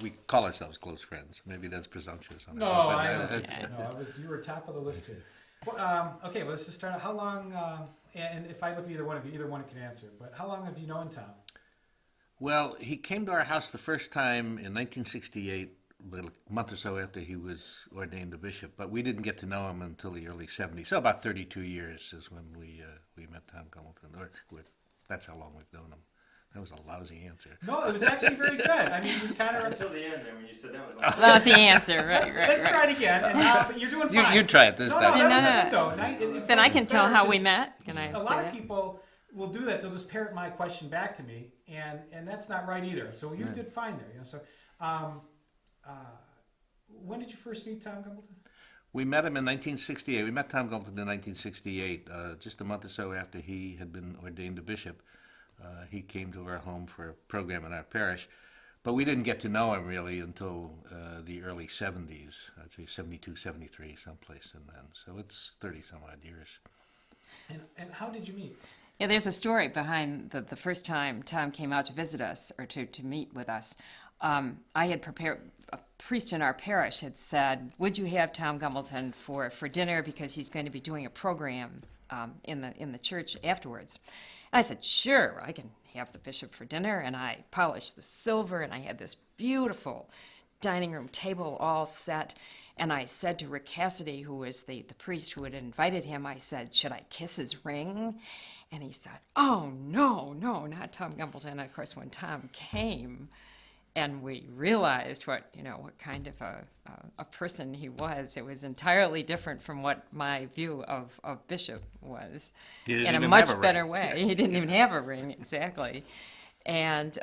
we call ourselves close friends. Maybe that's presumptuous on No, our part, but I don't think so. it's, No, you were top of the list here. Well, okay, well, let's just start out. How long, and if I look at either one of you, either one can answer, but how long have you known Tom? well, he came to our house the first time in 1968, a month or so after he was ordained a bishop. But we didn't get to know him until the early '70s. So about 32 years is when we met Tom Gumbleton. That's how long we've known him. That was a lousy answer. No, it was actually very good. I mean, you kind of. Until the end, then when you said that was like, Lousy answer, Let's try it again, and but you're doing You fine. you try it this No, time. no, No, that was no. good though. Then I it's can tell better how we 'cause met. Can I a say lot of that? people will do that. They'll just parrot my question back to me, and that's not right either. So you Yeah. did fine there. So, um, uh, when did you first meet Tom Gumbleton? We met him in 1968. We met Tom Gumbleton in 1968, just a month or so after he had been ordained a bishop. He came to our home for a program in our parish, but we didn't get to know him really until the early 70s. I'd say 72, 73, someplace in then. So it's 30 some odd years. And how did you meet? Yeah, there's a story behind the first time Tom came out to visit us or to meet with us. I had prepared, a priest in our parish had said, would you have Tom Gumbleton for dinner because he's going to be doing a program in the church afterwards. And I said, sure, I can have the bishop for dinner. And I polished the silver, and I had this beautiful dining room table all set. And I said to Rick Cassidy, who was the priest who had invited him, I said, should I kiss his ring? And he said, oh, no, no, not Tom Gumbleton. And of course, when Tom came and we realized what kind of a person he was, it was entirely different from what my view of Bishop was He didn't in a even much have a better ring. way. He didn't even have a ring, exactly. And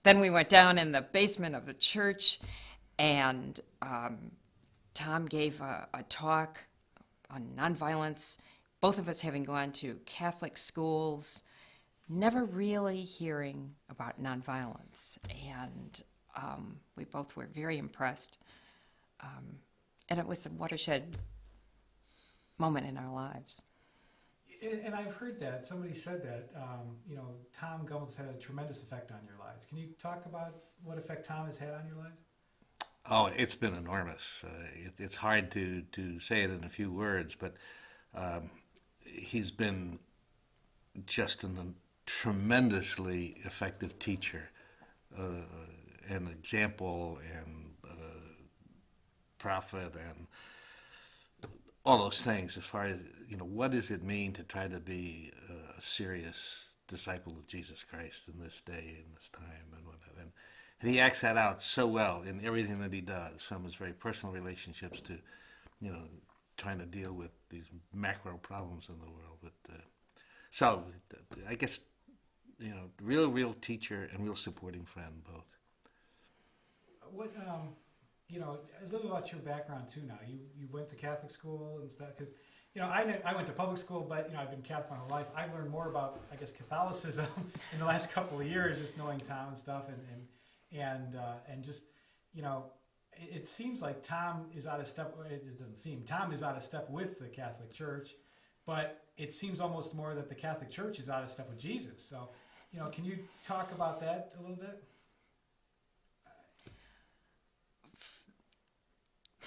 then we went down in the basement of the church, and Tom gave a talk on nonviolence, both of us having gone to Catholic schools, never really hearing about nonviolence. And we both were very impressed. And it was a watershed moment in our lives. And I've heard that somebody said that Tom Gumbleton's had a tremendous effect on your lives. Can you talk about what effect Tom has had on your lives? Oh, it's been enormous. It's hard to say it in a few words, but he's been just a tremendously effective teacher, an example, and prophet, and all those things. As far as what does it mean to try to be a serious disciple of Jesus Christ in this day, in this time, and whatnot. And he acts that out so well in everything that he does, from his very personal relationships to, trying to deal with these macro problems in the world. But so I guess real teacher and real supporting friend both. What a little about your background too. Now you went to Catholic school and stuff because I went to public school, but I've been Catholic my whole life. I've learned more about Catholicism in the last couple of years, just knowing Tom and stuff, and just it seems like Tom is out of step. It doesn't seem Tom is out of step with the Catholic Church, but it seems almost more that the Catholic Church is out of step with Jesus. So, can you talk about that a little bit?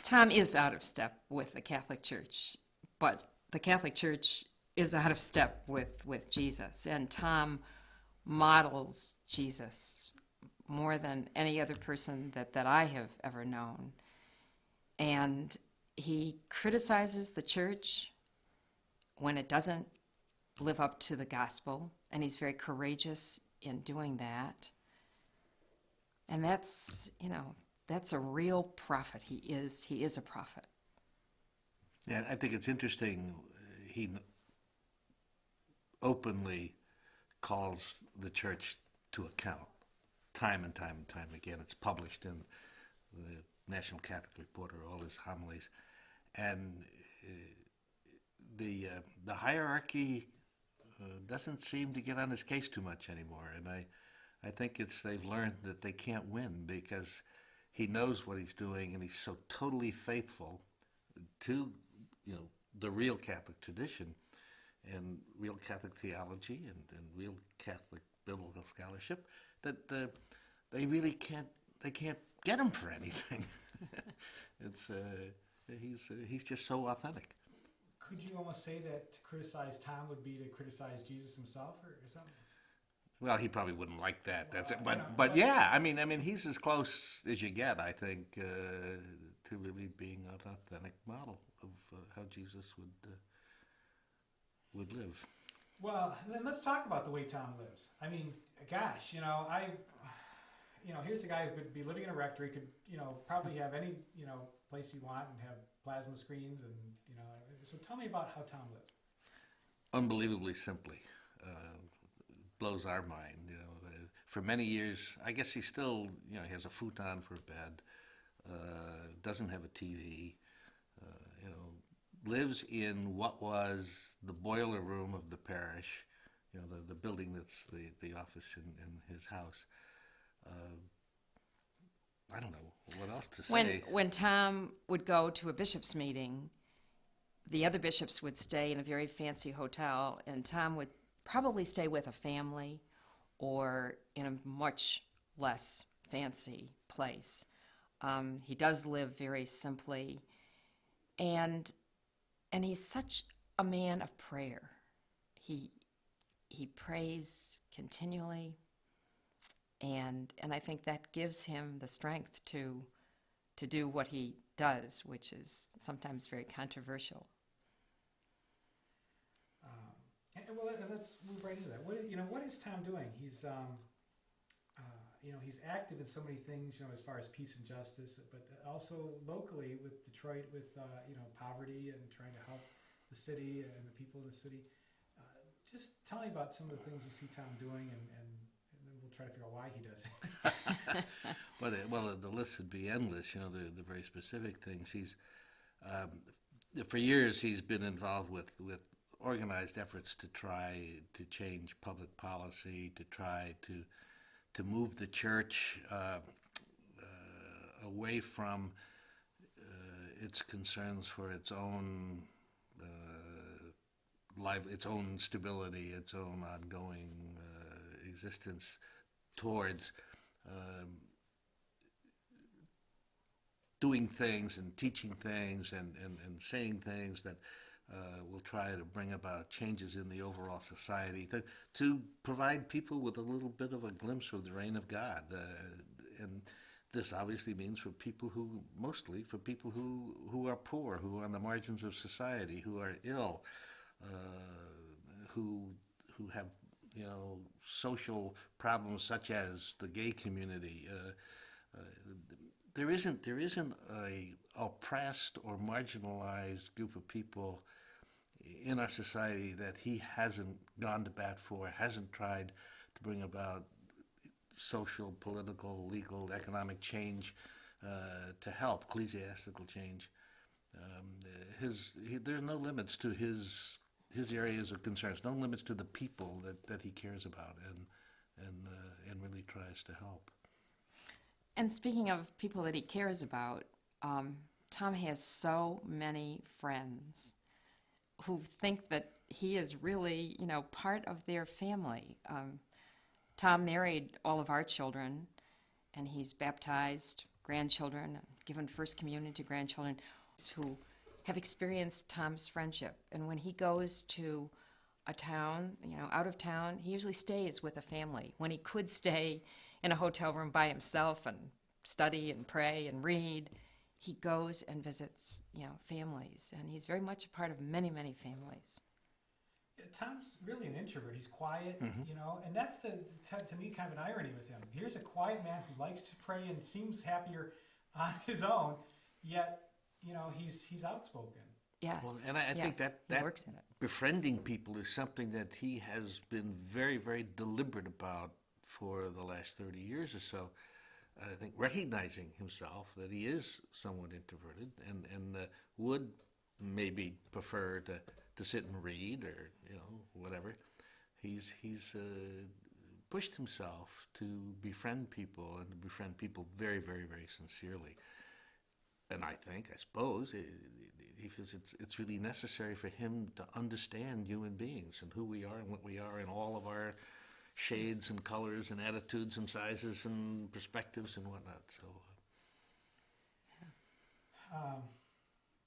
Tom is out of step with the Catholic Church, but the Catholic Church is out of step with Jesus. And Tom models Jesus more than any other person that I have ever known. And he criticizes the church when it doesn't live up to the gospel, and he's very courageous in doing that. And that's a real prophet. He is a prophet. Yeah, I think it's interesting. He openly calls the church to account time and time and time again. It's published in the National Catholic Reporter, all his homilies. And the hierarchy doesn't seem to get on his case too much anymore. And I think they've learned that they can't win because he knows what he's doing, and he's so totally faithful to the real Catholic tradition and real Catholic theology and real Catholic biblical scholarship that they really can't they can't get him for anything. It's he's just so authentic. Could you almost say that to criticize Tom would be to criticize Jesus himself, or something? Well, he probably wouldn't like that. That's it. Well, But yeah, I mean, he's as close as you get, I think, to really being an authentic model of how Jesus would live. well, then let's talk about the way Tom lives. I mean, gosh, here's a guy who could be living in a rectory, could, probably have any, place you want and have plasma screens and, so tell me about how Tom lives. Unbelievably simply. Uh, Blows our mind. For many years, I guess he still, he has a futon for a bed, doesn't have a TV, lives in what was the boiler room of the parish, the building that's the office in his house. Uh, I don't know what else to say. When Tom would go to a bishop's meeting, the other bishops would stay in a very fancy hotel, and Tom would probably stay with a family or in a much less fancy place. He does live very simply, and and he's such a man of prayer. He he prays continually, and I think that gives him the strength to do what he does, which is sometimes very controversial. Um, and let's move right into that. What is Tom doing? He's active in so many things, as far as peace and justice, but also locally with Detroit, with poverty and trying to help the city and the people of the city. Uh, just tell me about some of the things you see Tom doing, and then we'll try to figure out why he does it. Well, the list would be endless. The very specific things. Um, for years he's been involved with organized efforts to try to change public policy, to try to move the church away from its concerns for its own its own stability, its own ongoing existence, towards um, doing things and teaching things and saying things that will try to bring about changes in the overall society, to provide people with a little bit of a glimpse of the reign of God. And this obviously means mostly for people who are poor, who are on the margins of society, who are ill, uh, who have social problems such as the gay community. Uh, there isn't a oppressed or marginalized group of people in our society that he hasn't gone to bat for, hasn't tried to bring about social, political, legal, economic change to help, ecclesiastical change. There are no limits to his areas of concerns, no limits to the people that he cares about and really tries to help. And speaking of people that he cares about, Tom has so many friends who think that he is really, part of their family. Tom married all of our children, and he's baptized grandchildren, and given First Communion to grandchildren who have experienced Tom's friendship. And when he goes to a town, out of town, he usually stays with a family. When he could stay in a hotel room by himself and study and pray and read, he goes and visits, families. And he's very much a part of many, many families. Tom's really an introvert. He's quiet, Hmm. and that's to me kind of an irony with him. Here's a quiet man who likes to pray and seems happier on his own, yet he's outspoken. Yes. Well, and I think yes, that he works in it. befriending people is something that he has been very, very deliberate about for the last 30 years or so. I think recognizing himself that he is somewhat introverted and would maybe prefer to sit and read or whatever. He's pushed himself to befriend people and to befriend people very, very, very sincerely. And I suppose, it's really necessary for him to understand human beings and who we are and what we are and all of our shades and colors and attitudes and sizes and perspectives and whatnot. So, Um,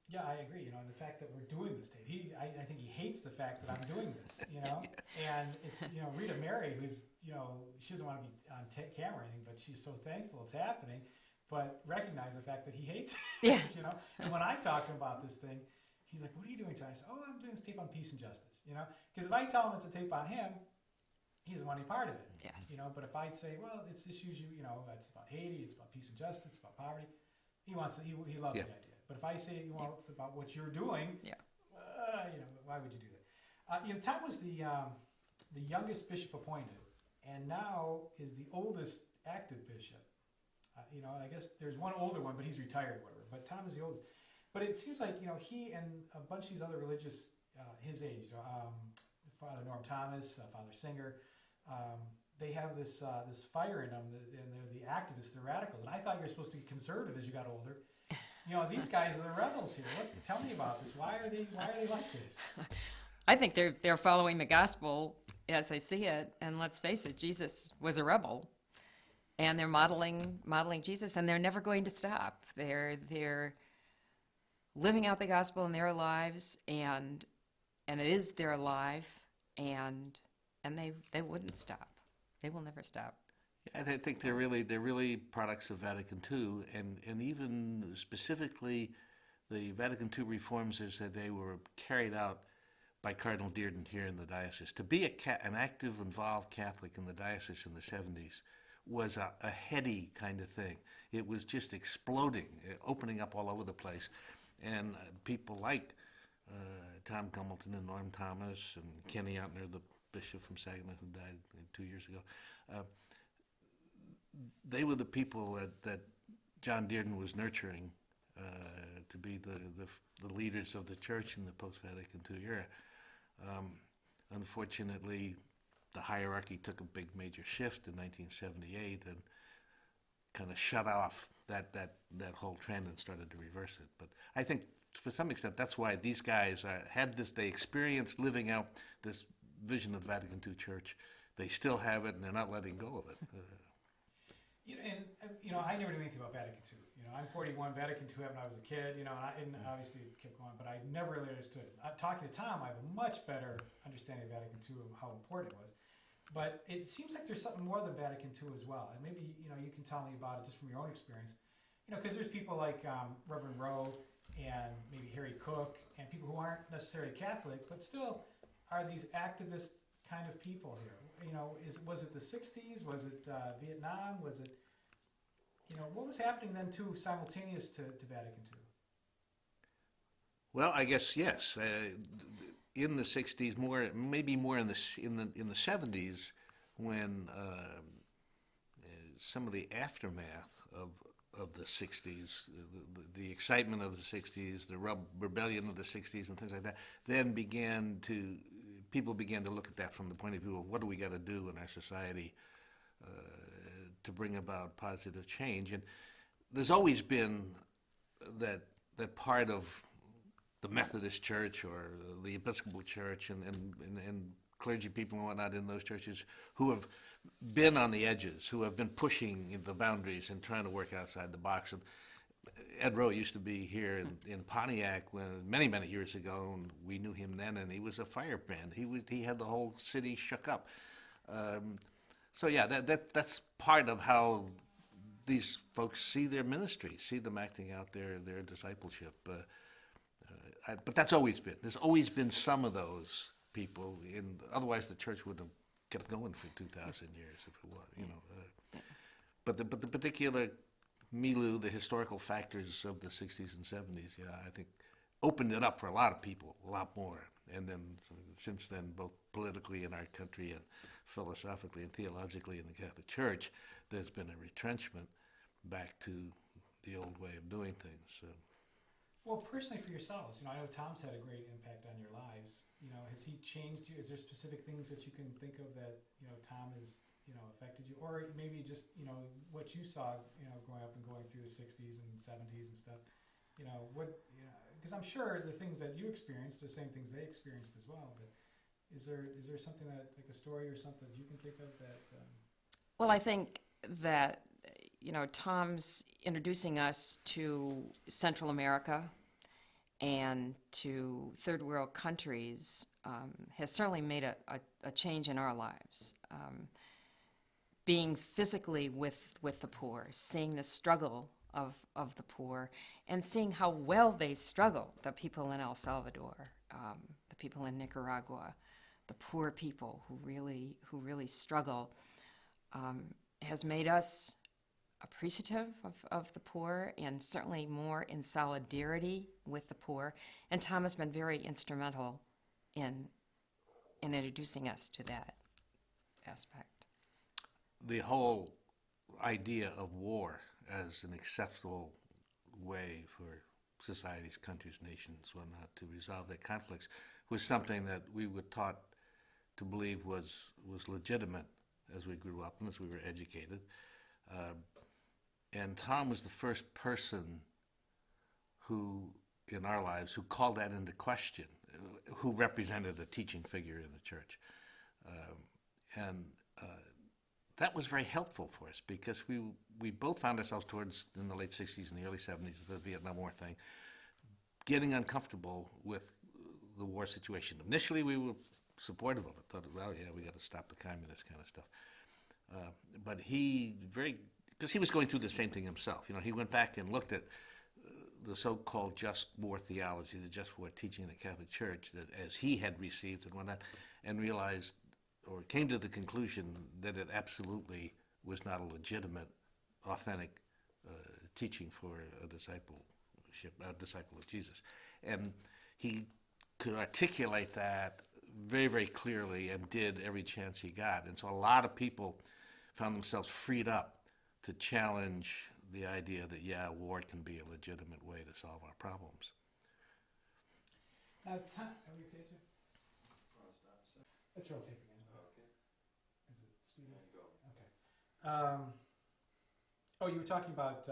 yeah, I agree. You know, and the fact that we're doing this, Dave, I think he hates the fact that I'm doing this. You know, and it's Rita Mary, who's she doesn't want to be on camera or anything, but she's so thankful it's happening, but recognize the fact that he hates it. Yes. And when I talk to him about this thing, he's like, "What are you doing, Tony?" I said, "Oh, I'm doing this tape on peace and justice." Because if I tell him it's a tape on him, he doesn't want any part of it. Yes. But if I say, well, it's issues it's about Haiti, it's about peace and justice, it's about poverty, he wants it. He loves yeah. the idea. But if I say, well, it's about what you're doing, Yeah. why would you do that? Tom was the youngest bishop appointed, and now is the oldest active bishop. I guess there's one older one, but he's retired, whatever. But Tom is the oldest. But it seems like he and a bunch of these other religious his age, Father Norm Thomas, Father Singer, they have this fire in them, and they're the activists, the radicals. And I thought you were supposed to get conservative as you got older. These guys are the rebels here. Tell me about this. Why are they like this? I think they're following the gospel as they see it, and let's face it, Jesus was a rebel, and they're modeling Jesus, and they're never going to stop. They're living out the gospel in their lives, and it is their life, and they wouldn't stop. They will never stop. I think they're really products of Vatican II, and even specifically, the Vatican II reforms is that they were carried out by Cardinal Dearden here in the diocese. To be an active, involved Catholic in the diocese in the 70s was a heady kind of thing. It was just exploding, opening up all over the place, and people like Tom Gumbleton and Norm Thomas and Kenny Outner, the bishop from Saginaw who died 2 years ago. They were the people that John Dearden was nurturing to be the leaders of the church in the post-Vatican II era. Unfortunately, the hierarchy took a big major shift in 1978 and kind of shut off that whole trend and started to reverse it. But I think to some extent that's why these guys they experienced living out this vision of the Vatican II church. They still have it and they're not letting go of it. I never knew anything about Vatican II. I'm 41. Vatican II happened when I was a kid. And obviously it kept going, but I never really understood it. Talking to Tom, I have a much better understanding of Vatican II and how important it was. But it seems like there's something more than Vatican II as well. And maybe you can tell me about it just from your own experience. Because there's people like Reverend Rowe and maybe Harry Cook and people who aren't necessarily Catholic, but still are these activist kind of people here. Was it the 60s? Was it Vietnam? Was it, what was happening then too simultaneous to Vatican II? Well, I guess yes. In the 60s, maybe more in the 70s, when some of the aftermath of the 60s, the excitement of the 60s, the rebellion of the 60s and things like that, then people began to look at that from the point of view of what do we got to do in our society to bring about positive change. And there's always been that part of the Methodist Church or the Episcopal Church and clergy people and whatnot in those churches who have been on the edges, who have been pushing the boundaries and trying to work outside the box. And Ed Rowe used to be here in Pontiac many years ago, and we knew him then, and he was a firebrand. He had the whole city shook up. So yeah, that's part of how these folks see their ministry, see them acting out their discipleship. But that's always been. There's always been some of those people. Otherwise, the church would have kept going for 2,000 years if it was. But the particular milieu, the historical factors of the 60s and 70s, I think opened it up for a lot of people, a lot more. And then since then, both politically in our country and philosophically and theologically in the Catholic Church, there's been a retrenchment back to the old way of doing things. Well, personally for yourselves, I know Tom's had a great impact on your lives. Has he changed you? Is there specific things that you can think of that, Tom has, affected you? Or maybe just, what you saw, growing up and going through the 60s and 70s and stuff. Because I'm sure the things that you experienced are the same things they experienced as well. But Is there something that, like a story or something that you can think of that? Well, I think that, Tom's introducing us to Central America and to third world countries has certainly made a change in our lives. Being physically with the poor, seeing the struggle of the poor, and seeing how well they struggle, the people in El Salvador, the people in Nicaragua, the poor people who really struggle, has made us appreciative of the poor and certainly more in solidarity with the poor. And Tom has been very instrumental in introducing us to that aspect. The whole idea of war as an acceptable way for societies, countries, nations, whatnot, to resolve their conflicts was something that we were taught to believe was legitimate as we grew up and as we were educated. Uh, and Tom was the first person who, in our lives, who called that into question, who represented a teaching figure in the church. Um, and that was very helpful for us because we both found ourselves towards in the late 60s and the early 70s, the Vietnam War thing, getting uncomfortable with the war situation. Initially, we were supportive of it, thought, well, yeah, we got to stop the communist kind of stuff. But because he was going through the same thing himself. He went back and looked at the so-called just war theology, the just war teaching in the Catholic Church that as he had received and whatnot, and realized or came to the conclusion that it absolutely was not a legitimate, authentic teaching for a disciple of Jesus. And he could articulate that very, very clearly and did every chance he got. And so a lot of people found themselves freed up to challenge the idea that, yeah, war can be a legitimate way to solve our problems. Now, Tom, are we okay, Jim? It's rotating in. Okay. Is it speeding? There you go. Okay. Oh, you were talking about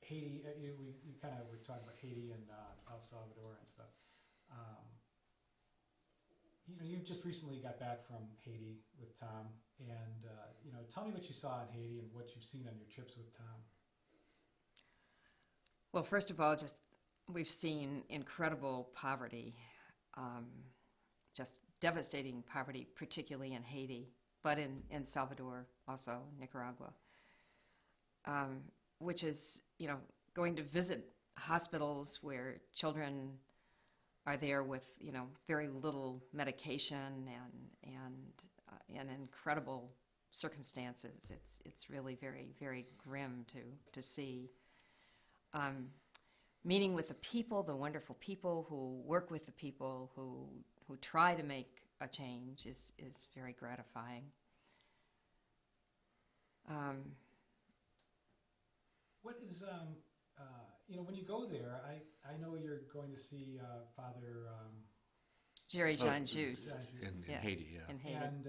Haiti. You kind of were talking about Haiti and El Salvador and stuff. You just recently got back from Haiti with Tom, and tell me what you saw in Haiti and what you've seen on your trips with Tom. Well, first of all, just we've seen incredible poverty, um, just devastating poverty, particularly in Haiti, but in Salvador, also Nicaragua, which is, going to visit hospitals where children are there with, very little medication and in incredible circumstances. It's really very, very grim to see. Meeting with the people, the wonderful people who work with the people who try to make a change is very gratifying. What is when you go there? I know you're going to see Father Jerry Oh, John Juice. in Yes, Haiti, yeah. in Haiti. and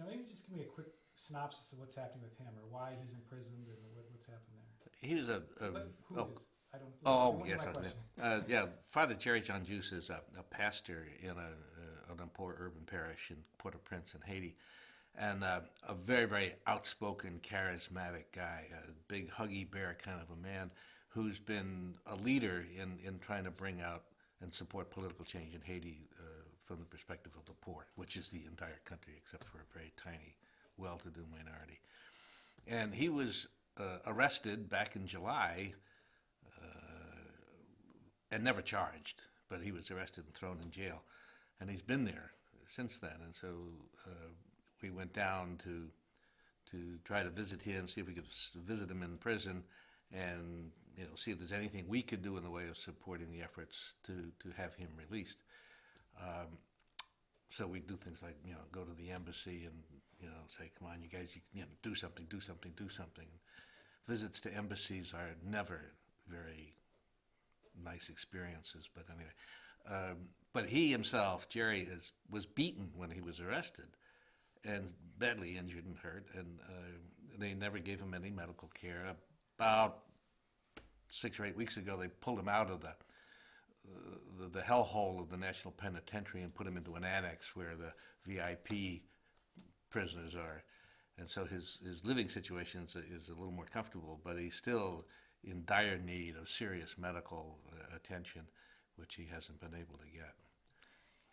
maybe just give me a quick synopsis of what's happening with him or why he's imprisoned and what's happened there. He was Who oh, is? I don't. Oh, you yes, answered my question. yeah. Father Jerry John Juice is a pastor in an poor urban parish in Port-au-Prince in Haiti, and a very, very outspoken, charismatic guy, a big huggy bear kind of a man who's been a leader in trying to bring out and support political change in Haiti from the perspective of the poor, which is the entire country except for a very tiny, well-to-do minority. And he was arrested back in July and never charged, but he was arrested and thrown in jail, and he's been there since then. And so we went down to try to visit him, see if we could visit him in prison, and see if there's anything we could do in the way of supporting the efforts to have him released. So we do things like go to the embassy and say, come on, you guys, do something. Visits to embassies are never very nice experiences, but anyway. But he himself, Jerry, was beaten when he was arrested and badly injured and hurt, and they never gave him any medical care. About 6 or 8 weeks ago, they pulled him out of the hellhole of the National Penitentiary and put him into an annex where the VIP prisoners are. And so his living situation is a little more comfortable, but he's still in dire need of serious medical attention, which he hasn't been able to get.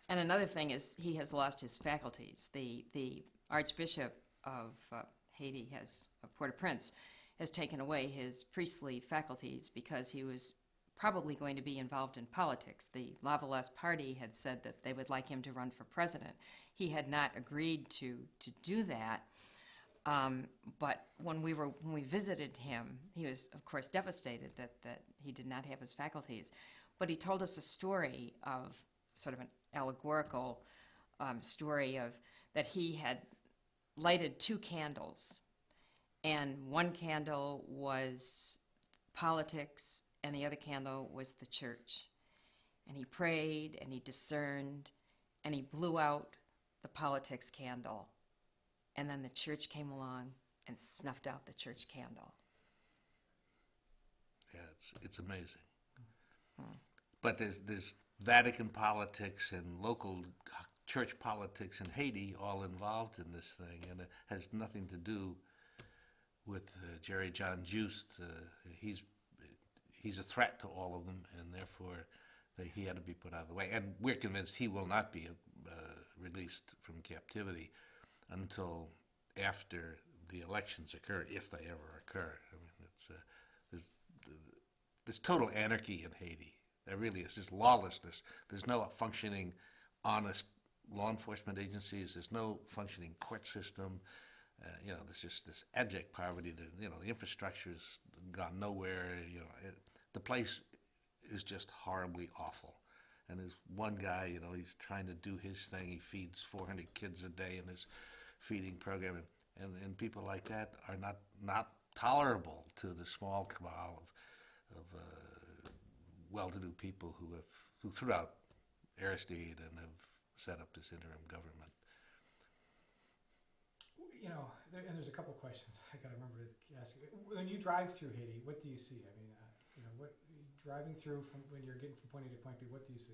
And another thing is he has lost his faculties. The Archbishop of Haiti of Port-au-Prince has taken away his priestly faculties because he was probably going to be involved in politics. The Lavallesse party had said that they would like him to run for president. He had not agreed to do that. But when we visited him, he was of course devastated that he did not have his faculties. But he told us a story of sort of an allegorical story of that he had lighted two candles, and one candle was politics, and the other candle was the church. And he prayed, and he discerned, and he blew out the politics candle. And then the church came along and snuffed out the church candle. Yeah, it's amazing. But there's Vatican politics and local church politics in Haiti all involved in this thing, and it has nothing to do with Jerry John Just. He's a threat to all of them, and therefore he had to be put out of the way. And we're convinced he will not be released from captivity until after the elections occur, if they ever occur. I mean, there's total anarchy in Haiti. There really is. There's lawlessness. There's no functioning, honest law enforcement agencies. There's no functioning court system. There's just this abject poverty. The infrastructure's gone nowhere. The place is just horribly awful. And there's one guy, he's trying to do his thing. He feeds 400 kids a day in his feeding program, and people like that are not tolerable to the small cabal of well-to-do people who threw out Aristide and have set up this interim government. And there's a couple questions I got to remember to ask you. When you drive through Haiti, what do you see? I mean, what driving through when you're getting from point A to point B, what do you see?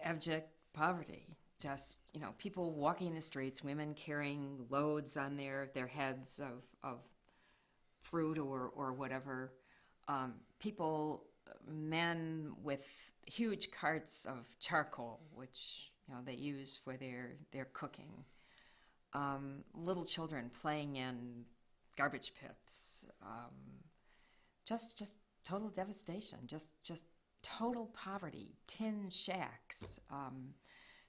Abject poverty. Just, people walking the streets, women carrying loads on their heads of fruit or whatever. People, men with huge carts of charcoal, which, they use for their cooking. Little children playing in garbage pits. Just total devastation. Just total poverty. Tin shacks.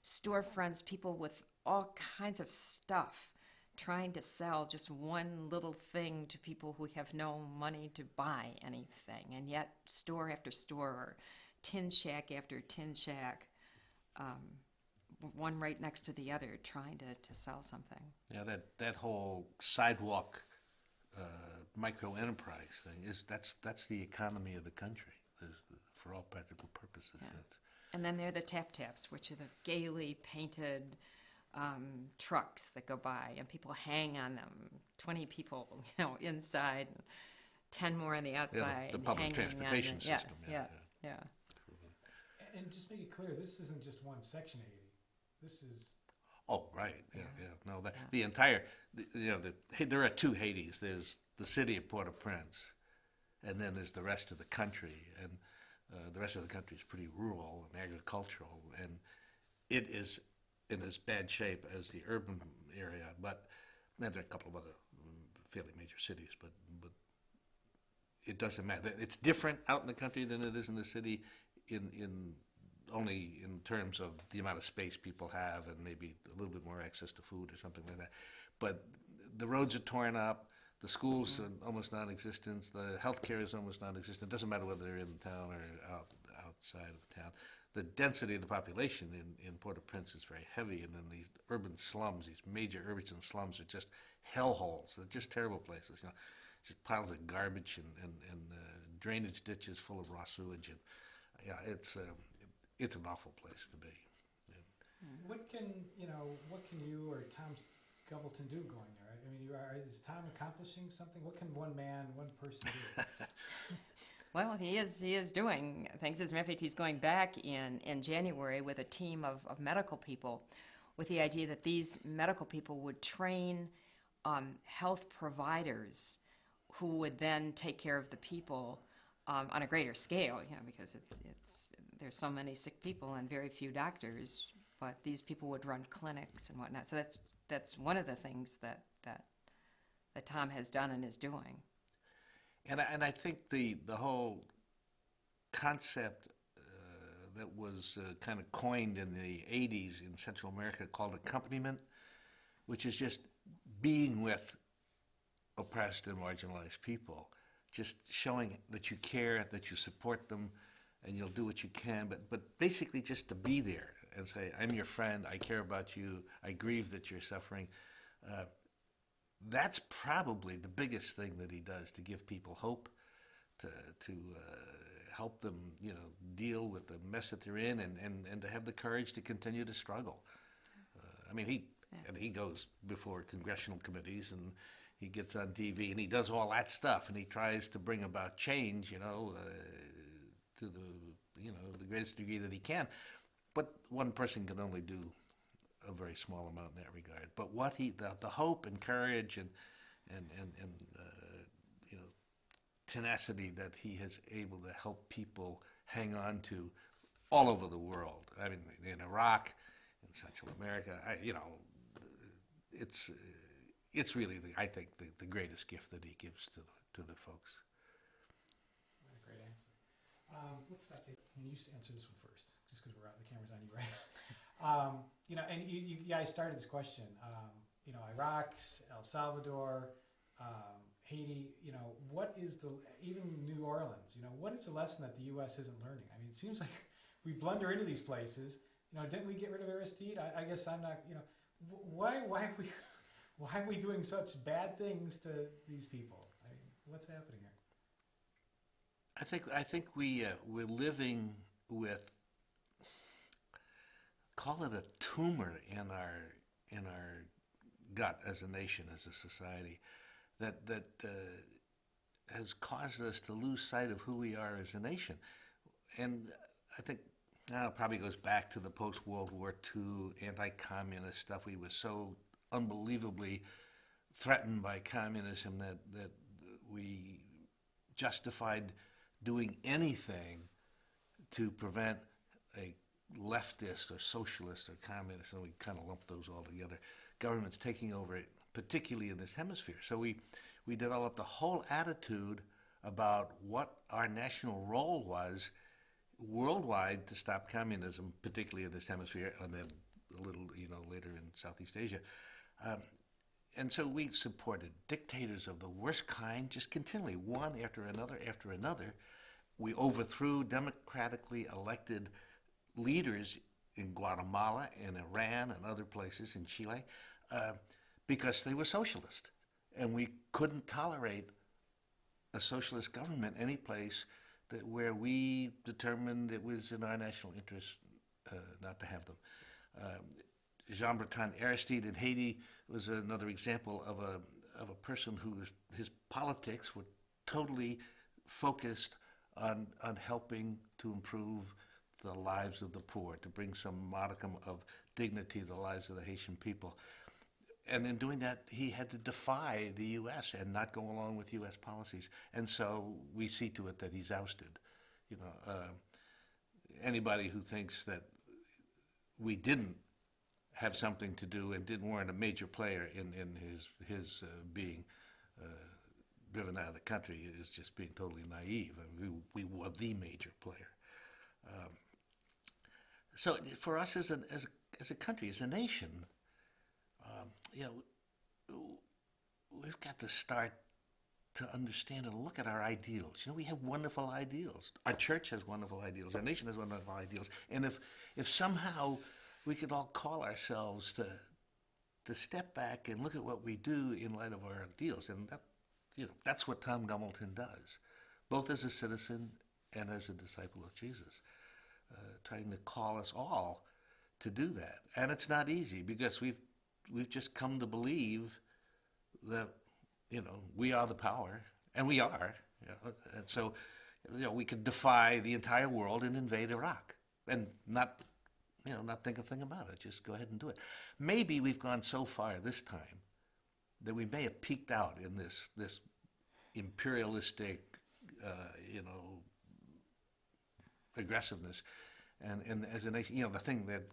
Storefronts, people with all kinds of stuff trying to sell just one little thing to people who have no money to buy anything, and yet store after store, or tin shack after tin shack, one right next to the other, trying to sell something. Yeah, that whole sidewalk micro enterprise thing that's the economy of the country, for all practical purposes. Yeah. And then there are the tap-taps, which are the gaily painted trucks that go by, and people hang on them. 20 people, inside, 10 more on the outside. Yeah, the public transportation system. Yeah. And just make it clear, this isn't just one section 80. This is... Oh, right. Yeah. No, the entire, there are two Haitis. There's the city of Port-au-Prince, and then there's the rest of the country. And the rest of the country is pretty rural and agricultural, and it is in as bad shape as the urban area. But there are a couple of other fairly major cities, but it doesn't matter. It's different out in the country than it is in the city, in only in terms of the amount of space people have and maybe a little bit more access to food or something like that. But the roads are torn up. The schools are almost non-existent. The healthcare is almost non-existent. It doesn't matter whether they're in town or outside of town. The density of the population in Port-au-Prince is very heavy, and then these urban slums, these major urban slums, are just hellholes. They're just terrible places. Just piles of garbage and drainage ditches full of raw sewage. And it's an awful place to be. What can you or Tom Gumbleton do going there? I mean, is Tom accomplishing something? What can one person do? Well, he is doing things. As a matter of fact, he's going back in January with a team of medical people with the idea that these medical people would train health providers who would then take care of the people on a greater scale, because there's so many sick people and very few doctors, but these people would run clinics and whatnot. So that's one of the things that Tom has done and is doing. And I think the whole concept that was kind of coined in the 80s in Central America called accompaniment, which is just being with oppressed and marginalized people, just showing that you care, that you support them, and you'll do what you can, but basically just to be there and say, I'm your friend, I care about you, I grieve that you're suffering. Uh, that's probably the biggest thing that he does to give people hope, to help them, deal with the mess that they're in, and to have the courage to continue to struggle. I mean, Yeah. he goes before congressional committees and he gets on TV and he does all that stuff and he tries to bring about change, to the greatest degree that he can. But one person can only do a very small amount in that regard. But the hope and courage and tenacity that he has able to help people hang on to all over the world. I mean, in Iraq, in Central America, it's it's really I think the greatest gift that he gives to the folks. What a great answer. Let's not take. You answer this one first, just because the camera's on you, right? And you guys started this question. Iraq, El Salvador, Haiti. What is even New Orleans? What is the lesson that the U.S. isn't learning? I mean, it seems like we blunder into these places. Didn't we get rid of Aristide? I guess I'm not. Why have we why are we doing such bad things to these people? I mean, what's happening here? I think we're living with, call it a tumor in our gut as a nation, as a society, that has caused us to lose sight of who we are as a nation. And I think now it probably goes back to the post-World War II anti-communist stuff. We were so unbelievably threatened by communism that we justified doing anything to prevent a leftist or socialist or communist, and we kind of lump those all together, governments taking over it, particularly in this hemisphere. So we developed a whole attitude about what our national role was worldwide to stop communism, particularly in this hemisphere, and then a little, later in Southeast Asia. Um, and so we supported dictators of the worst kind, just continually, one after another after another. We overthrew democratically elected leaders in Guatemala and Iran and other places in Chile uh, because they were socialist. And we couldn't tolerate a socialist government any place where we determined it was in our national interest not to have them. Uh, Jean-Bertrand Aristide in Haiti was another example of a person his politics were totally focused on helping to improve the lives of the poor, to bring some modicum of dignity to the lives of the Haitian people. And in doing that, he had to defy the U.S. and not go along with U.S. policies. And so we see to it that he's ousted. You know, uh, Anybody who thinks that we didn't have something to do and weren't a major player in his being uh, driven out of the country is just being totally naive. I mean, we were the major player. Um, so for us as a country, as a nation, um, you know, we've got to start to understand and look at our ideals. We have wonderful ideals. Our church has wonderful ideals. Our nation has wonderful ideals. And if somehow we could all call ourselves to step back and look at what we do in light of our ideals, and that's what Tom Gumbleton does, both as a citizen and as a disciple of Jesus, trying to call us all to do that. And it's not easy because we've just come to believe that we are the power, and we are. And so we could defy the entire world and invade Iraq and not think a thing about it. Just go ahead and do it. Maybe we've gone so far this time that we may have peaked out in this imperialistic, you know, aggressiveness, and as a nation, the thing that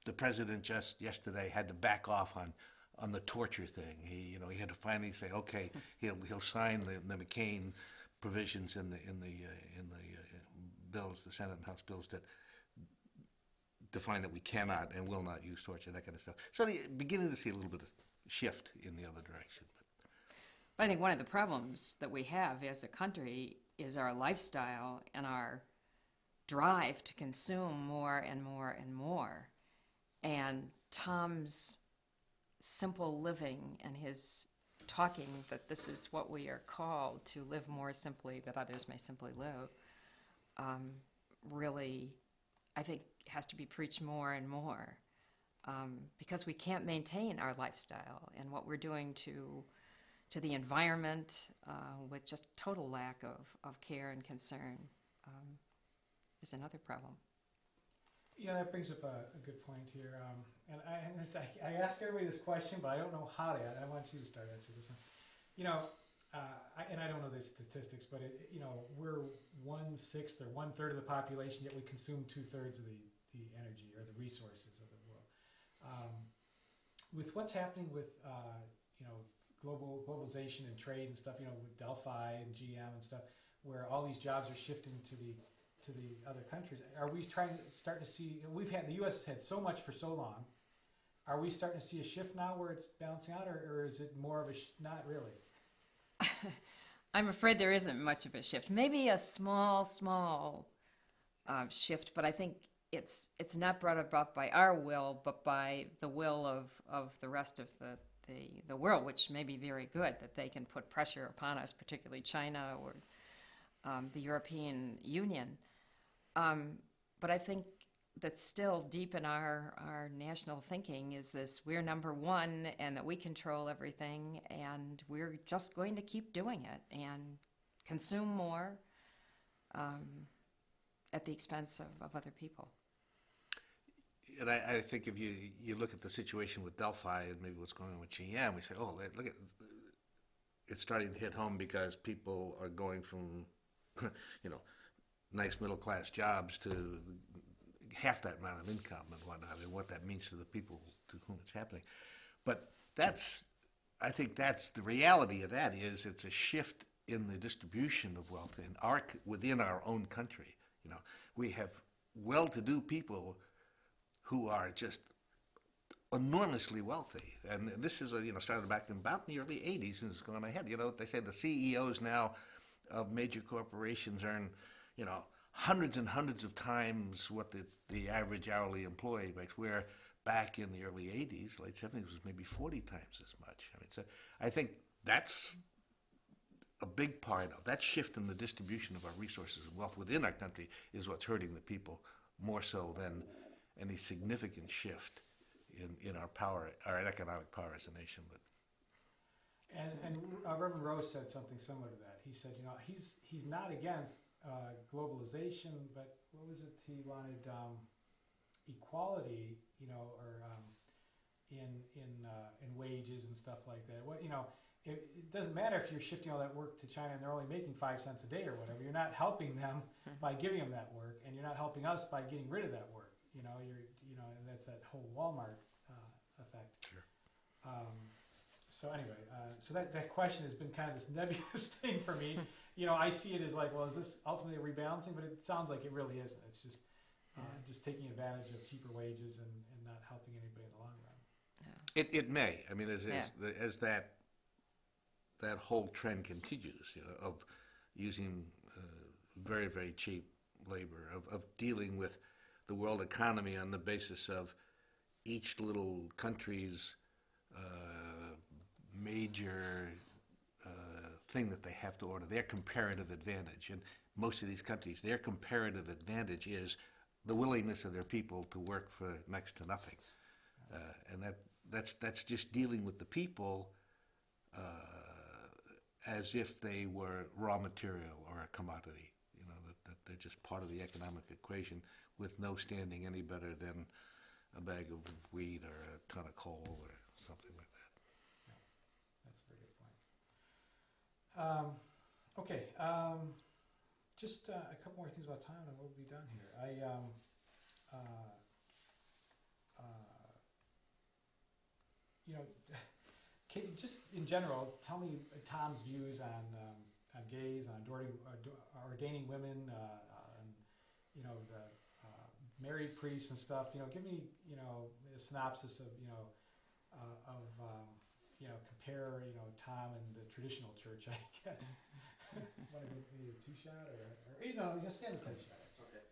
the president just yesterday had to back off on the torture thing. He had to finally say, okay, he'll sign the McCain provisions in the bills, the Senate and House bills that define that we cannot and will not use torture, that kind of stuff. So beginning to see a little bit of shift in the other direction. But I think one of the problems that we have as a country is our lifestyle and our drive to consume more and more and more. And Tom's simple living and his talking that this is what we are called to live more simply, that others may simply live, really, I think, has to be preached more and more, because we can't maintain our lifestyle and what we're doing to the environment with just total lack of care and concern is another problem. Yeah, that brings up a good point here. I ask everybody this question, but I don't know how to. I want you to start answering this one. You know, I don't know the statistics, but we're 1/6 or 1/3 of the population, yet we consume 2/3 of the energy or the resources of the world. With what's happening with globalization and trade and stuff, with Delphi and GM and stuff, where all these jobs are shifting to the other countries. Are we starting to see? The U.S. has had so much for so long. Are we starting to see a shift now where it's balancing out, or is it more of a not really? I'm afraid there isn't much of a shift. Maybe a small shift, but I think it's not brought about by our will, but by the will of the rest of the world, which may be very good, that they can put pressure upon us, particularly China or the European Union. But I think that still deep in our national thinking is this: we're number one and that we control everything, and we're just going to keep doing it and consume more at the expense of other people. And I think if you look at the situation with Delphi and maybe what's going on with GM, we say, oh, look at it's starting to hit home because people are going from nice middle class jobs to half that amount of income and whatnot, and what that means to the people to whom it's happening. But I think that's the reality of that is it's a shift in the distribution of wealth within our own country. We have well-to-do people who are just enormously wealthy, and this is started back in about the early '80s and has gone ahead. They say the CEOs now of major corporations earn hundreds and hundreds of times what the average hourly employee makes, where back in the early '80s, late '70s, was maybe 40 times as much. I think that's a big part of that shift in the distribution of our resources and wealth within our country is what's hurting the people more so than any significant shift in our power, our economic power as a nation. But Reverend Rose said something similar to that. He said, he's not against globalization, but what was it? He wanted equality, or in wages and stuff like that. It doesn't matter if you're shifting all that work to China and they're only making 5 cents a day or whatever. You're not helping them by giving them that work, and you're not helping us by getting rid of that work. And that's that whole Walmart effect. Sure. So anyway, so that question has been kind of this nebulous thing for me. I see it as like, well, is this ultimately a rebalancing? But it sounds like it really isn't. It's just taking advantage of cheaper wages and not helping anybody in the long run. Yeah. it may. I mean, as that whole trend continues, of using very, very cheap labor, of dealing with the world economy on the basis of each little country's major thing that they have to order, their comparative advantage. And most of these countries, their comparative advantage is the willingness of their people to work for next to nothing. And that's just dealing with the people as if they were raw material or a commodity. just part of the economic equation with no standing any better than a bag of wheat or a ton of coal or something like that. That's a very good point. Okay, just a couple more things about time and we'll be done here. You know, can you just in general tell me Tom's views on gays, on ordaining women, on the married priests and stuff. Give me a synopsis of compare Tom and the traditional church, I guess. Want to give me a two-shot or just stand a 10-shot. Okay.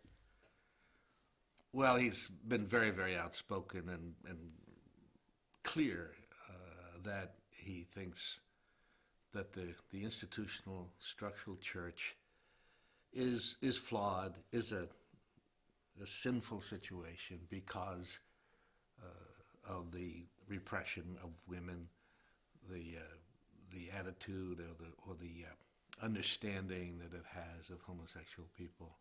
Well, he's been very, very outspoken and clear that he thinks that the institutional structural church is flawed, is a sinful situation because of the repression of women, the attitude or the understanding that it has of homosexual people,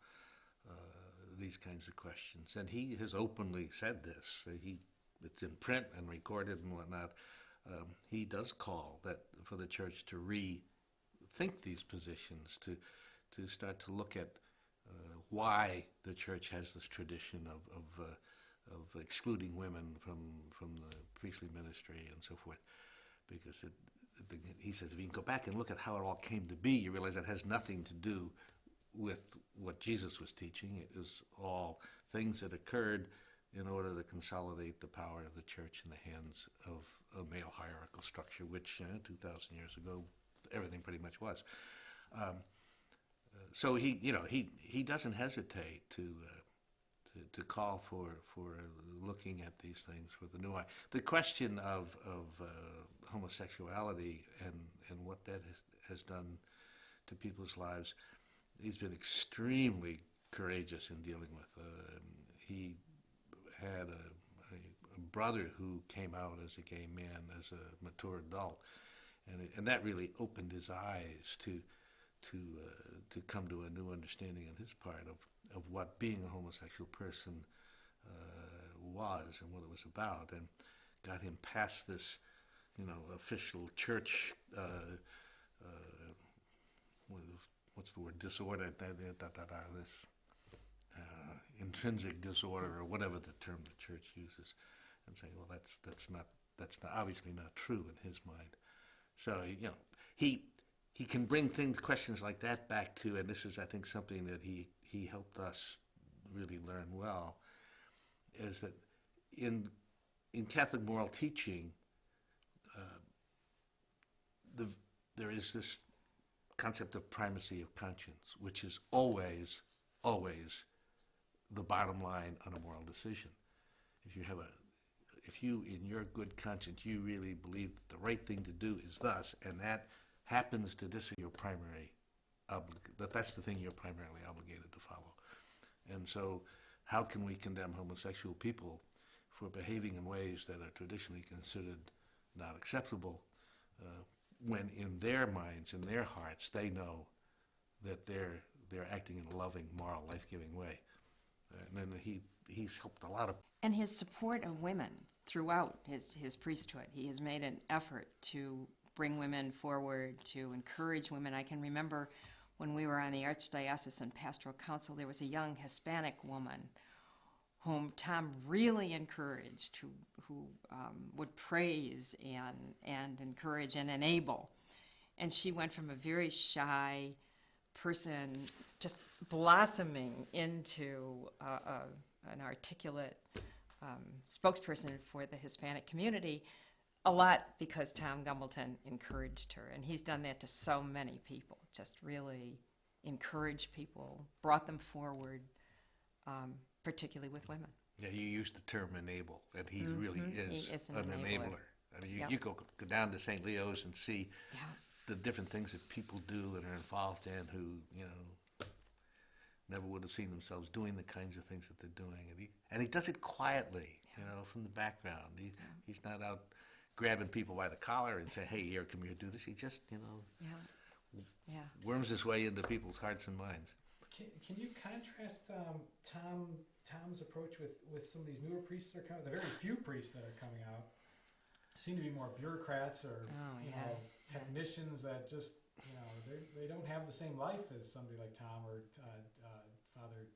these kinds of questions. And he has openly said this. It's in print and recorded and whatnot. He does call that for the church to rethink these positions, to start to look at why the church has this tradition of excluding women from the priestly ministry and so forth. Because he says if you can go back and look at how it all came to be, you realize it has nothing to do with what Jesus was teaching. It was all things that occurred in order to consolidate the power of the church in the hands of a male hierarchical structure, which 2,000 years ago everything pretty much was. So he doesn't hesitate to call for looking at these things with a new eye. The question of homosexuality and what that has done to people's lives, he's been extremely courageous in dealing with. He had a brother who came out as a gay man as a mature adult, and that really opened his eyes to come to a new understanding on his part of what being a homosexual person was and what it was about, and got him past this, official church. What's the word? Disorder. This intrinsic disorder, or whatever the term the church uses, and saying, well, that's not obviously not true in his mind. So he can bring questions like that back to, and this is, I think, something that he helped us really learn well, is that in Catholic moral teaching, there is this concept of primacy of conscience, which is always the bottom line on a moral decision. If you in your good conscience, you really believe that the right thing to do is thus, and that happens to this your primary, that's the thing you're primarily obligated to follow. And so how can we condemn homosexual people for behaving in ways that are traditionally considered not acceptable, when in their minds, in their hearts, they know that they're acting in a loving, moral, life-giving way. And then he's helped a lot of. And his support of women throughout his priesthood. He has made an effort to bring women forward, to encourage women. I can remember when we were on the Archdiocesan Pastoral Council, there was a young Hispanic woman whom Tom really encouraged, who would praise and encourage and enable. And she went from a very shy person just blossoming into an articulate spokesperson for the Hispanic community, a lot because Tom Gumbleton encouraged her. And he's done that to so many people, just really encouraged people, brought them forward, particularly with women. Yeah, you used the term enable, and he really is, He is an an enabler. enabler. I mean, Yep. you go down to St. Leo's and see Yeah. the different things that people do and are involved in who, never would have seen themselves doing the kinds of things that they're doing. And he does it quietly, from the background. He's not out grabbing people by the collar and saying, hey, here, come here, do this. He just, Yeah. worms his way into people's hearts and minds. can you contrast Tom's approach with some of these newer priests that are coming? The very few priests that are coming out seem to be more bureaucrats or Oh, yes, yes. technicians that just they don't have the same life as somebody like Tom or Father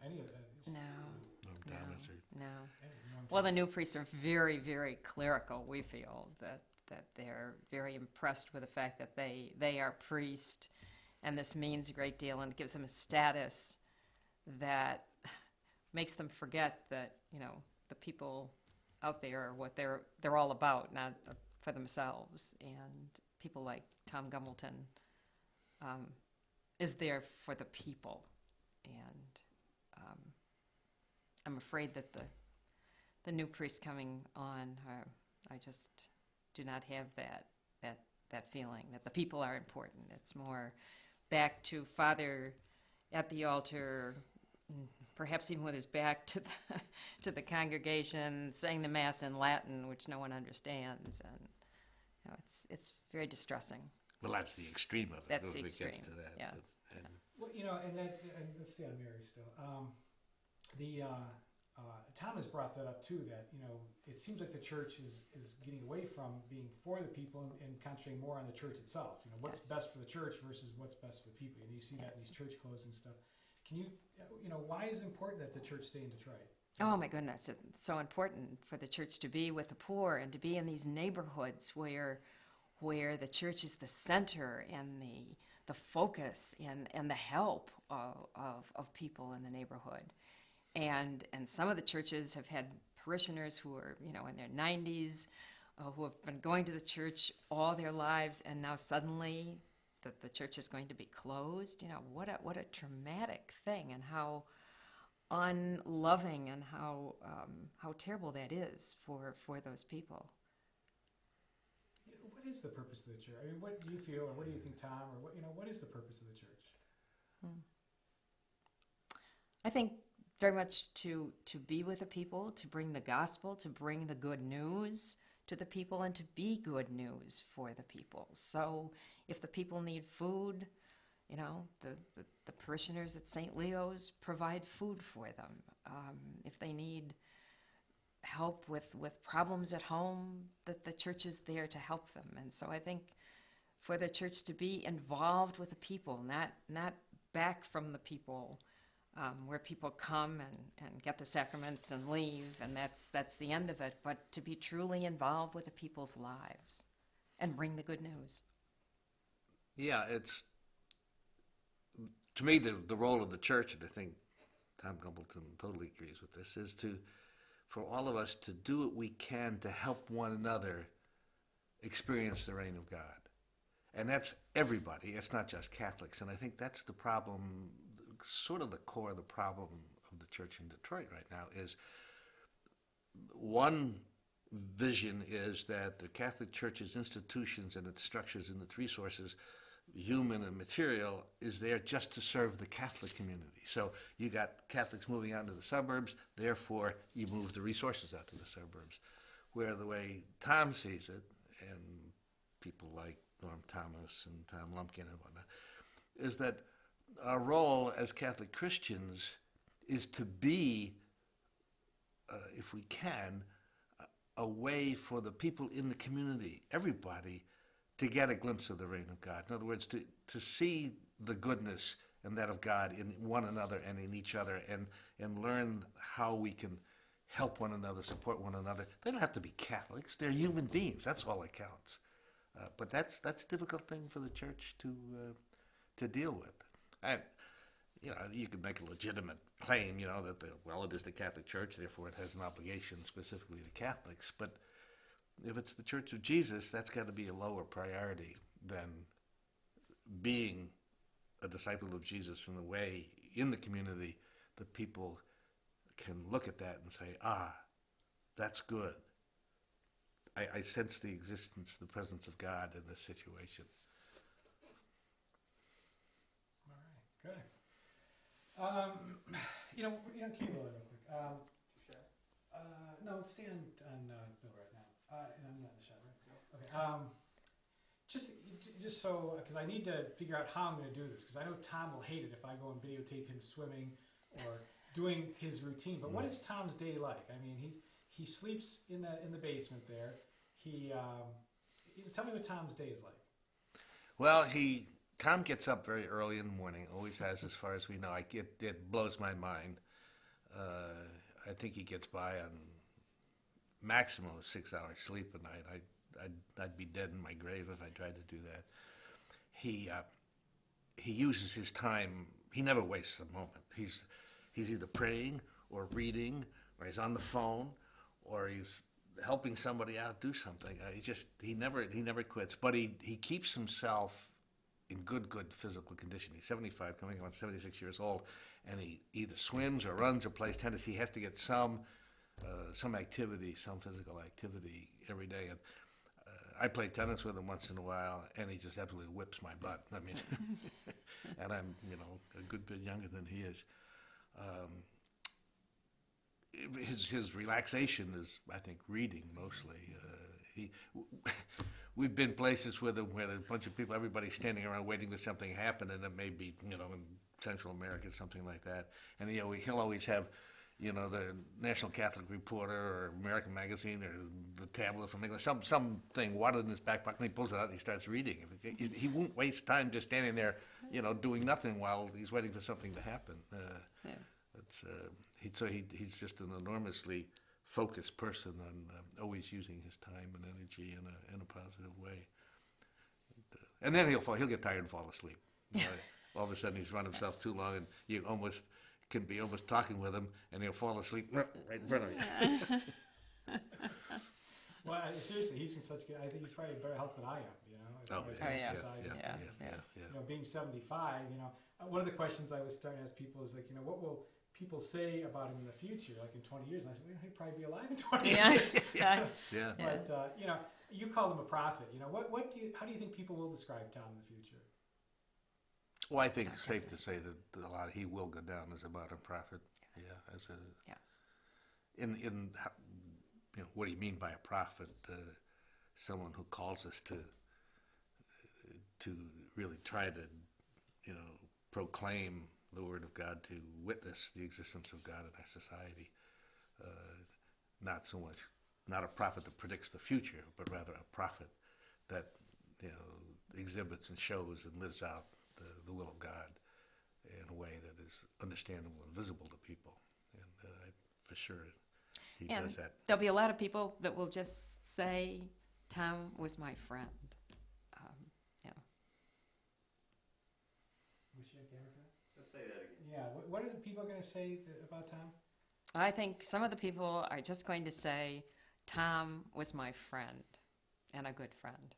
any of that. No, Norm no, Thomas or no. Norm Well, the Thomas. new priests are very, very clerical. We feel that they're very impressed with the fact that they are priest, and this means a great deal, and it gives them a status that makes them forget that the people out there are what they're all about, not for themselves. And people like Tom Gumbleton um, is there for the people, and um, I'm afraid that the new priests coming on I just do not have that feeling that the people are important. It's more back to Father at the altar, perhaps even with his back to the to the congregation, saying the mass in Latin, which no one understands, and it's very distressing. well, that's the extreme of it. That's the If it gets extreme. to that. Yes. And Well, and let's stay on Mary still. The Tom has brought that up too. That it seems like the church is getting away from being for the people and concentrating more on the church itself. What's Yes. best for the church versus what's best for the people. And you see that in Yes. these church clothes and stuff. Can you, why is it important that the church stay in Detroit? Oh my goodness, it's so important for the church to be with the poor and to be in these neighborhoods where the church is the center and the focus and the help of people in the neighborhood. And some of the churches have had parishioners who are, in their 90s, who have been going to the church all their lives, and now suddenly the church is going to be closed. What a traumatic thing, and how unloving and how terrible that is for those people. What is the purpose of the church? I mean, what do you feel, or what do you think, Tom, or what is the purpose of the church? I think very much to be with the people, to bring the gospel, to bring the good news to the people, and to be good news for the people. So if the people need food, the parishioners at St. Leo's provide food for them. If they need help with problems at home, that the church is there to help them. And so I think for the church to be involved with the people, not back from the people, where people come and get the sacraments and leave, and that's the end of it, but to be truly involved with the people's lives and bring the good news. yeah, it's to me the role of the church, and I think Tom Gumbleton totally agrees with this, is for all of us to do what we can to help one another experience the reign of God. And that's everybody. It's not just Catholics. And I think that's the problem, sort of the core of the problem of the church in Detroit right now is one vision is that the Catholic Church's institutions and its structures and its resources, human and material, is there just to serve the Catholic community. So you got Catholics moving out into the suburbs, therefore you move the resources out to the suburbs. Where the way Tom sees it, and people like Norm Thomas and Tom Lumpkin and whatnot, is that our role as Catholic Christians is to be, if we can, a way for the people in the community, everybody, to get a glimpse of the reign of God. In other words, to see the goodness and that of God in one another and in each other, and learn how we can help one another, support one another. They don't have to be Catholics. They're human beings. That's all that counts. But that's a difficult thing for the church to deal with. And you could make a legitimate claim, that it is the Catholic Church, therefore it has an obligation specifically to Catholics. But if it's the Church of Jesus, that's got to be a lower priority than being a disciple of Jesus in the way in the community that people can look at that and say, that's good. I sense the existence, the presence of God in this situation. All right, good. Can you go real quick? No, stay on Bill right now. And I'm not in the shot, right? Okay. just just so because I need to figure out how I'm going to do this because I know Tom will hate it if I go and videotape him swimming or doing his routine. But what is Tom's day like? I mean, he sleeps in the basement there. He tell me what Tom's day is like. Well, Tom gets up very early in the morning. Always has, as far as we know. It blows my mind. Uh, I think he gets by on maximum of 6 hours sleep a night. I'd be dead in my grave if I tried to do that. He he uses his time. He never wastes a moment. He's either praying or reading, or he's on the phone, or he's helping somebody out do something. He never quits. But he keeps himself in good physical condition. He's 75, coming on 76 years old, and he either swims or runs or plays tennis. He has to get some activity, some physical activity every day. And I play tennis with him once in a while, and he just absolutely whips my butt. I mean, and I'm a good bit younger than he is. Um, his relaxation is, I think, reading mostly. He we've been places with him where there's a bunch of people, everybody's standing around waiting for something to happen, and it may be in Central America, something like that. And he'll always have the National Catholic Reporter or American Magazine or the tablet from England, something wadded in his back pocket, and he pulls it out and he starts reading. He won't waste time just standing there, doing nothing while he's waiting for something to happen. Yeah. He's just an enormously focused person on always using his time and energy in a positive way. And then he'll get tired and fall asleep. All of a sudden he's run himself too long, and you can be almost talking with him, and he'll fall asleep right in front of you. Well, seriously, he's in such good. I think he's probably in better health than I am. As far as exercise and stuff. Being 75, one of the questions I was starting to ask people is like, what will people say about him in the future, like in 20 years? And I said, well, he'd probably be alive in 20 years. Yeah. But you call him a prophet. How do you think people will describe Tom in the future? Well, I think it's safe to say that he will go down as a modern prophet. Yeah, Yes. In what do you mean by a prophet? Someone who calls us to really try to proclaim the word of God, to witness the existence of God in our society. Not a prophet that predicts the future, but rather a prophet that exhibits and shows and lives out the will of God in a way that is understandable and visible to people. And for sure he does that. There'll be a lot of people that will just say, Tom was my friend. Let's say that again. Yeah. What are the people going to say about Tom? I think some of the people are just going to say, Tom was my friend and a good friend.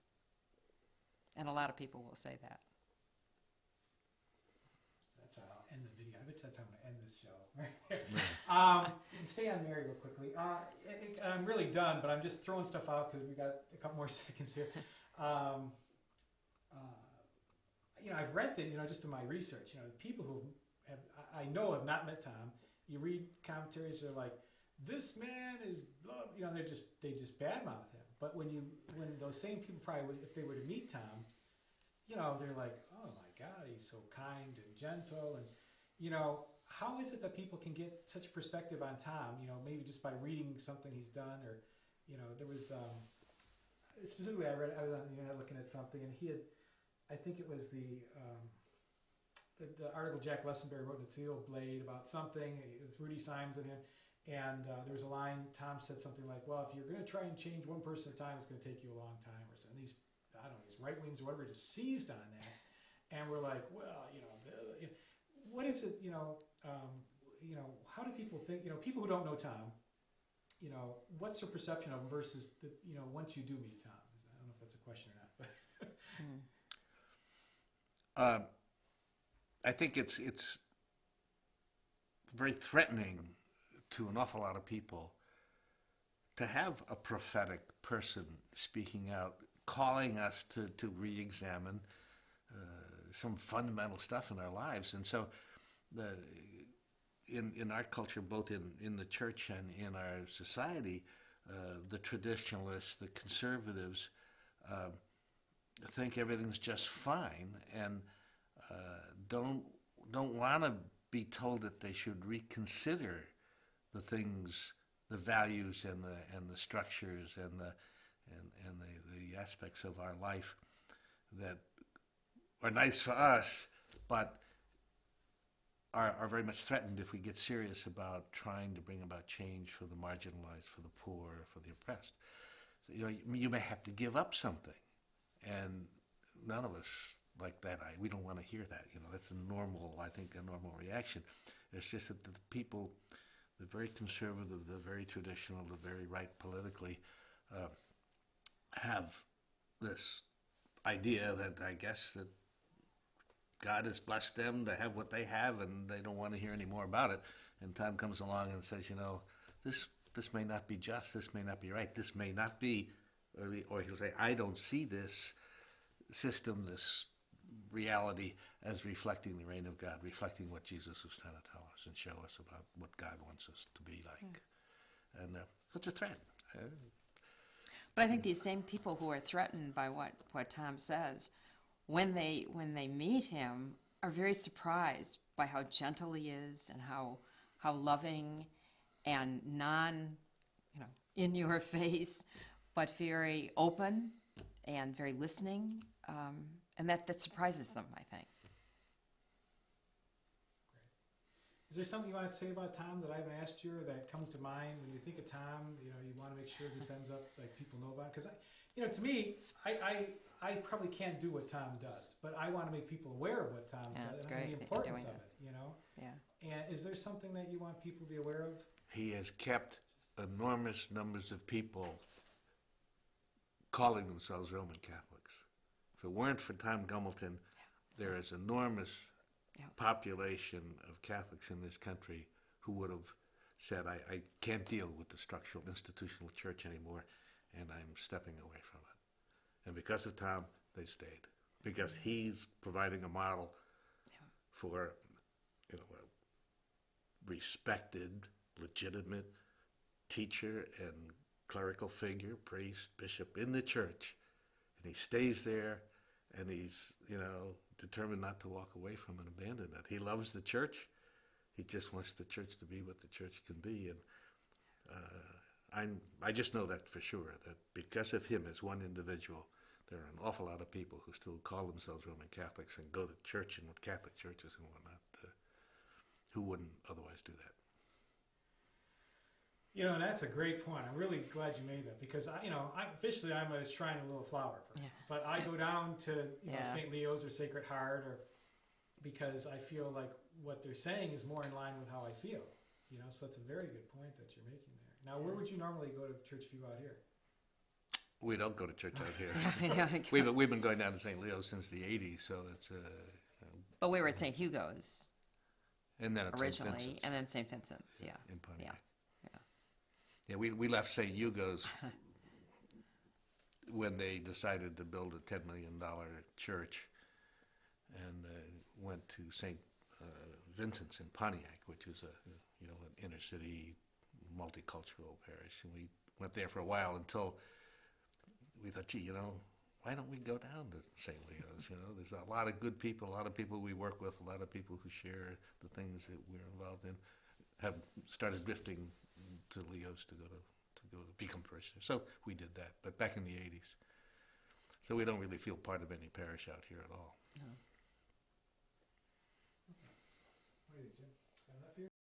And a lot of people will say that. That's how I'll end the video. I bet that's how I'm going to end this show. Right there. And stay on Mary real quickly. I'm really done, but I'm just throwing stuff out because we got a couple more seconds here. I've read that, just in my research, people who I know have not met Tom. You read commentaries, they're like, this man is, they just badmouth him. But when those same people probably would, if they were to meet Tom, they're like, oh my God, he's so kind and gentle. And, how is it that people can get such a perspective on Tom, maybe just by reading something he's done, or, there was, specifically I was on the internet looking at something, and he had, I think it was the article Jack Lessenberry wrote in the Teal Blade about something with Rudy Symes in him, and there was a line, Tom said something like, well, if you're going to try and change one person at a time, it's going to take you a long time, or something. These right wings or whatever just seized on that, and we're like, well, what is it, how do people think, people who don't know Tom, what's their perception of him versus, once you do meet Tom? I don't know if that's a question or not, but. I think it's very threatening to an awful lot of people to have a prophetic person speaking out, calling us to re-examine some fundamental stuff in our lives. And so in our culture, both in the church and in our society, the traditionalists, the conservatives, think everything's just fine and don't want to be told that they should reconsider the things, the values and the structures and the aspects of our life that are nice for us, but are very much threatened if we get serious about trying to bring about change for the marginalized, for the poor, for the oppressed. So, you may have to give up something, and none of us like that. We don't want to hear that. That's I think, a normal reaction. It's just that the people, the very conservative, the very traditional, the very right politically, uh, have this idea that I guess that God has blessed them to have what they have, and they don't want to hear any more about it. And Tom comes along and says, this may not be just, this may not be right, this may not be, or he'll say, I don't see this system, this reality as reflecting the reign of God, reflecting what Jesus was trying to tell us and show us about what God wants us to be like. And it's a threat. But I think these same people who are threatened by what Tom says, when they meet him, are very surprised by how gentle he is and how loving and in your face, but very open and very listening, and that surprises them, I think. Is there something you want to say about Tom that I haven't asked you or that comes to mind when you think of Tom? You want to make sure this ends up like people know about it? Because, to me, I probably can't do what Tom does, but I want to make people aware of what Tom does That's and great the that importance you're of doing it, Yeah. And is there something that you want people to be aware of? He has kept enormous numbers of people calling themselves Roman Catholics. If it weren't for Tom Gumbleton, there is enormous population of Catholics in this country who would have said, I can't deal with the structural institutional church anymore, and I'm stepping away from it. And because of Tom, they stayed. Because he's providing a model for a respected, legitimate teacher and clerical figure, priest, bishop in the church, and he stays there, and he's determined not to walk away from and abandon it. He loves the church. He just wants the church to be what the church can be, and I just know that for sure, that because of him as one individual, there are an awful lot of people who still call themselves Roman Catholics and go to church in Catholic churches and whatnot, who wouldn't otherwise do that. And that's a great point. I'm really glad you made that because officially I'm a Shrine of Little Flower person, but I go down to St. Leo's or Sacred Heart, or because I feel like what they're saying is more in line with how I feel. So that's a very good point that you're making there. Now, where would you normally go to church if you go out here? We don't go to church out here. Yeah, We've been going down to St. Leo's since the '80s, so it's but we were at St. Hugo's and then at originally, St. Vincent's, and then St. Vincent's, in Pontiac. Yeah. Yeah, we left St. Hugo's when they decided to build a $10 million church, and went to St. Vincent's in Pontiac, which is an inner city multicultural parish, and we went there for a while until we thought, gee, why don't we go down to St. Leo's? There's a lot of good people, a lot of people we work with, a lot of people who share the things that we're involved in, have started drifting to Leo's to go to become parishioners. So we did that, but back in the '80s. So we don't really feel part of any parish out here at all. No. What do you, Jim? Got enough here?